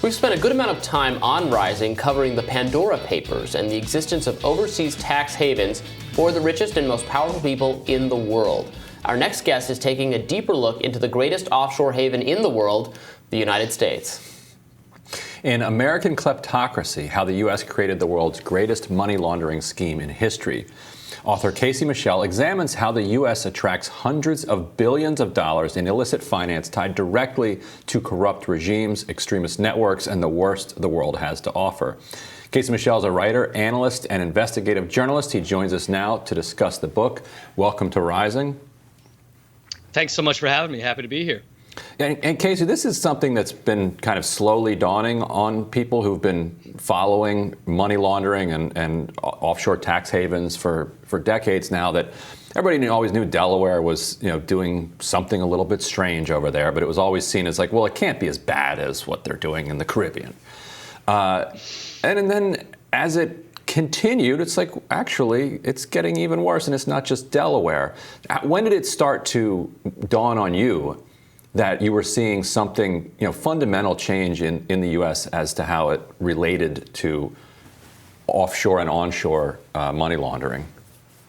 We've spent a good amount of time on Rising covering the Pandora Papers and the existence of overseas tax havens for the richest and most powerful people in the world. Our next guest is taking a deeper look into the greatest offshore haven in the world, the United States. In American Kleptocracy, How the U.S. Created the World's Greatest Money Laundering Scheme in History, author Michel examines how the U.S. attracts hundreds of billions of dollars in illicit finance tied directly to corrupt regimes, extremist networks, and the worst the world has to offer. Michel is a writer, analyst, and investigative journalist. He joins us now to discuss the book. Welcome to Rising. Thanks so much for having me. Happy to be here. And Casey, this is something that's been kind of slowly dawning on people who've been following money laundering and offshore tax havens for decades now, that everybody always knew Delaware was, doing something a little bit strange over there, but it was always seen as like, well, it can't be as bad as what they're doing in the Caribbean. And then as it continued, it's like, actually, it's getting even worse, and it's not just Delaware. When did it start to dawn on you that you were seeing something, fundamental change in the U.S. as to how it related to offshore and onshore money laundering?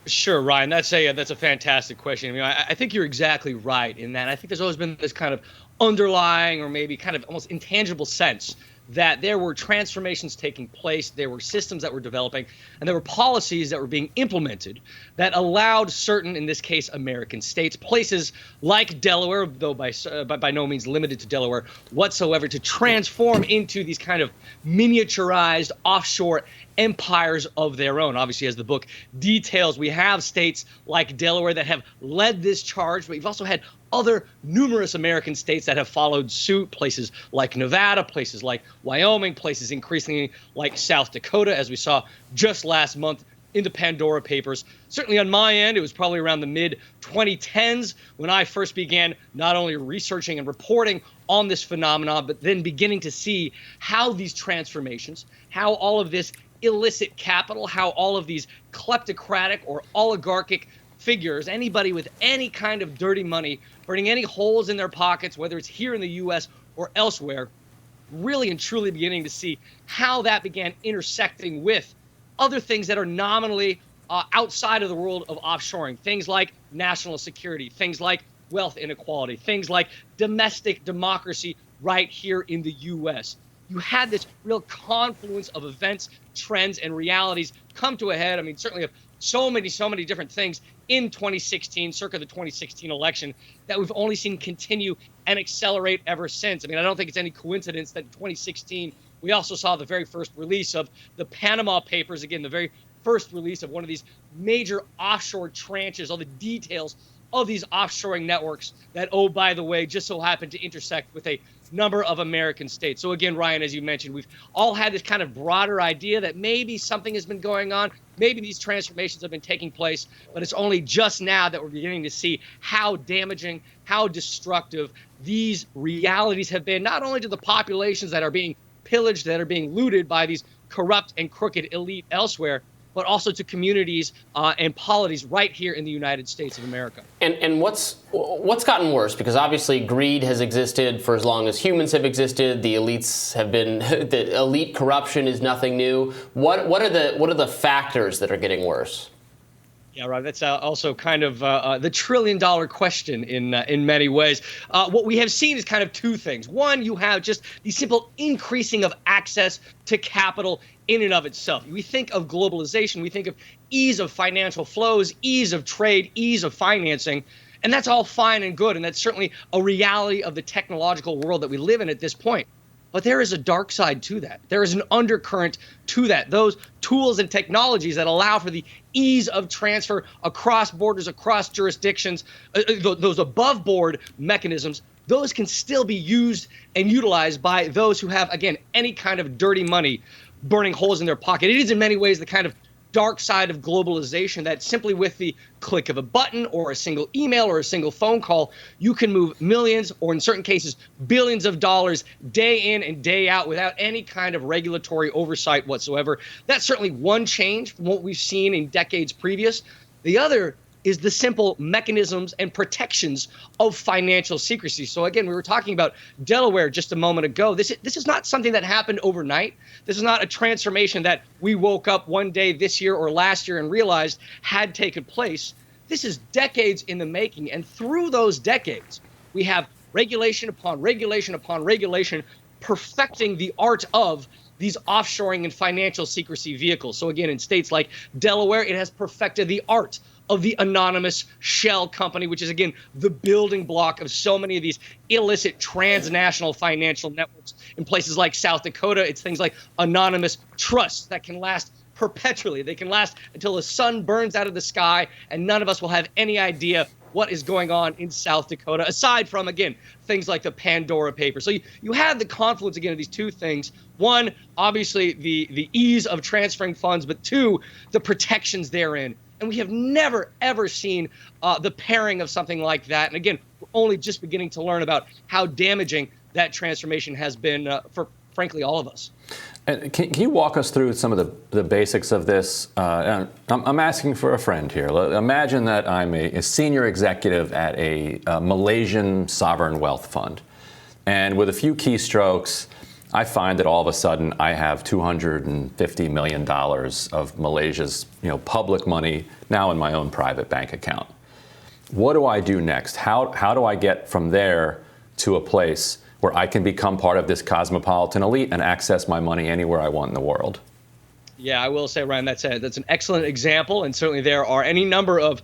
Sure, Ryan. That's a fantastic question. I mean, I think you're exactly right in that. I think there's always been this kind of underlying or maybe kind of almost intangible sense that there were transformations taking place, there were systems that were developing, and there were policies that were being implemented that allowed certain, in this case, American states, places like Delaware, though by no means limited to Delaware whatsoever, to transform into these kind of miniaturized offshore empires of their own. Obviously, as the book details, we have states like Delaware that have led this charge, but you've also had other numerous American states that have followed suit, places like Nevada, places like Wyoming, places increasingly like South Dakota, as we saw just last month in the Pandora Papers. Certainly on my end, it was probably around the mid-2010s when I first began not only researching and reporting on this phenomenon, but then beginning to see how these transformations, how all of this illicit capital, how all of these kleptocratic or oligarchic figures, anybody with any kind of dirty money, burning any holes in their pockets, whether it's here in the U.S. or elsewhere, really and truly beginning to see how that began intersecting with other things that are nominally outside of the world of offshoring, things like national security, things like wealth inequality, things like domestic democracy right here in the U.S. You had this real confluence of events, trends, and realities come to a head. I mean, certainly of so many different things in 2016, circa the 2016 election, that we've only seen continue and accelerate ever since. I mean, I don't think it's any coincidence that in 2016, we also saw the very first release of the Panama Papers, again, the very first release of one of these major offshore tranches, all the details of these offshoring networks that, oh, by the way, just so happened to intersect with a number of American states. So again, Ryan, as you mentioned, we've all had this kind of broader idea that maybe something has been going on, maybe these transformations have been taking place, but it's only just now that we're beginning to see how damaging, how destructive these realities have been, not only to the populations that are being pillaged, that are being looted by these corrupt and crooked elite elsewhere, but also to communities and polities right here in the United States of America. And what's gotten worse? Because obviously greed has existed for as long as humans have existed. The elites have been the elite corruption is nothing new. What are the factors that are getting worse? Yeah, right. That's also kind of the trillion-dollar question in many ways. What we have seen is kind of two things. One, you have just the simple increasing of access to capital in and of itself. We think of globalization, we think of ease of financial flows, ease of trade, ease of financing, and that's all fine and good, and that's certainly a reality of the technological world that we live in at this point. But there is a dark side to that. There is an undercurrent to that. Those tools and technologies that allow for the ease of transfer across borders, across jurisdictions, those above board mechanisms, those can still be used and utilized by those who have, again, any kind of dirty money burning holes in their pocket. It is in many ways the kind of dark side of globalization that simply with the click of a button or a single email or a single phone call, you can move millions or in certain cases billions of dollars day in and day out without any kind of regulatory oversight whatsoever. That's certainly one change from what we've seen in decades previous. The other is the simple mechanisms and protections of financial secrecy. So again, we were talking about Delaware just a moment ago. This is not something that happened overnight. This is not a transformation that we woke up one day this year or last year and realized had taken place. This is decades in the making. And through those decades, we have regulation upon regulation upon regulation perfecting the art of these offshoring and financial secrecy vehicles. So again, in states like Delaware, it has perfected the art of the anonymous shell company, which is, again, the building block of so many of these illicit transnational financial networks. In places like South Dakota, it's things like anonymous trusts that can last perpetually. They can last until the sun burns out of the sky, and none of us will have any idea what is going on in South Dakota, aside from, again, things like the Pandora Papers. So you have the confluence, again, of these two things. One, obviously, the ease of transferring funds, but two, the protections therein. And we have never, ever seen the pairing of something like that. And again, we're only just beginning to learn about how damaging that transformation has been for, frankly, all of us. And can you walk us through some of the basics of this? I'm asking for a friend here. Imagine that I'm a senior executive at a Malaysian sovereign wealth fund. And with a few keystrokes, I find that all of a sudden I have $250 million of Malaysia's public money now in my own private bank account. What do I do next? How do I get from there to a place where I can become part of this cosmopolitan elite and access my money anywhere I want in the world? Yeah, I will say, Ryan, that's an excellent example, and certainly there are any number of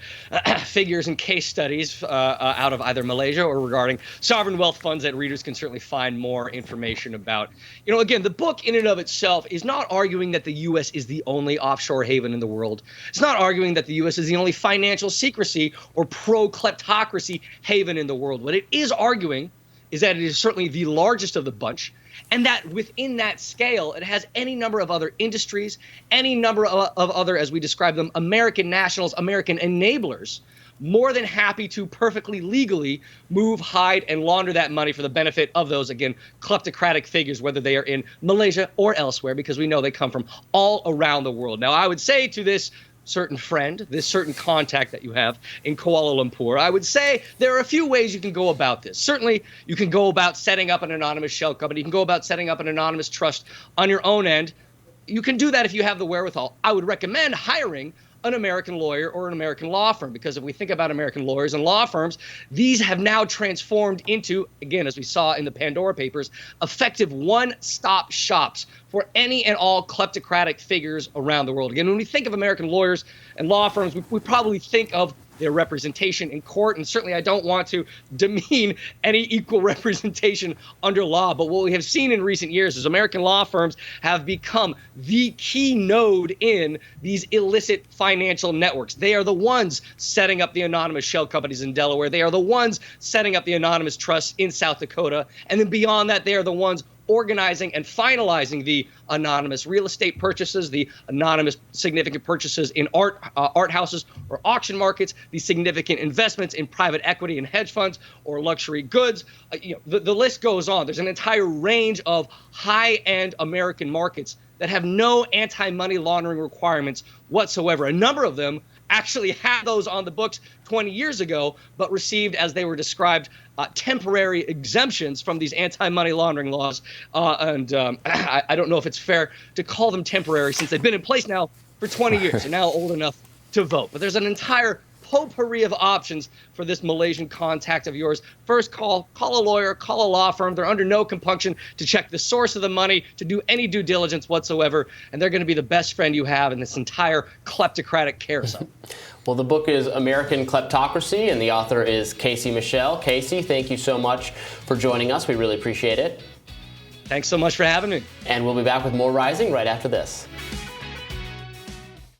figures and case studies out of either Malaysia or regarding sovereign wealth funds that readers can certainly find more information about. Again, the book in and of itself is not arguing that the U.S. is the only offshore haven in the world. It's not arguing that the U.S. is the only financial secrecy or pro-kleptocracy haven in the world. What it is arguing is that it is certainly the largest of the bunch, and that within that scale, it has any number of other industries, any number of other, as we describe them, American nationals, American enablers, more than happy to perfectly legally move, hide, and launder that money for the benefit of those, again, kleptocratic figures, whether they are in Malaysia or elsewhere, because we know they come from all around the world. Now, I would say to this certain friend, this certain contact that you have in Kuala Lumpur, I would say there are a few ways you can go about this. Certainly, you can go about setting up an anonymous shell company. You can go about setting up an anonymous trust on your own end. You can do that if you have the wherewithal. I would recommend hiring an American lawyer or an American law firm, because if we think about American lawyers and law firms, these have now transformed into, again, as we saw in the Pandora Papers, effective one-stop shops for any and all kleptocratic figures around the world. Again, when we think of American lawyers and law firms, we probably think of their representation in court, and certainly I don't want to demean any equal representation under law, but what we have seen in recent years is American law firms have become the key node in these illicit financial networks. They are the ones setting up the anonymous shell companies in Delaware. They are the ones setting up the anonymous trusts in South Dakota, and then beyond that, they are the ones organizing and finalizing the anonymous real estate purchases, the anonymous significant purchases in art houses or auction markets, the significant investments in private equity and hedge funds or luxury goods. The list goes on. There's an entire range of high-end American markets that have no anti-money laundering requirements whatsoever. A number of them actually had those on the books 20 years ago, but received, as they were described, temporary exemptions from these anti-money laundering laws. I don't know if it's fair to call them temporary, since they've been in place now for 20 years and now old enough to vote. But there's an entire potpourri of options for this Malaysian contact of yours. First, call a lawyer, call a law firm. They're under no compunction to check the source of the money, to do any due diligence whatsoever, and they're going to be the best friend you have in this entire kleptocratic carousel. Well, the book is American Kleptocracy, and the author is Casey Michel. Casey, thank you so much for joining us. We really appreciate it. Thanks so much for having me. And we'll be back with more Rising right after this.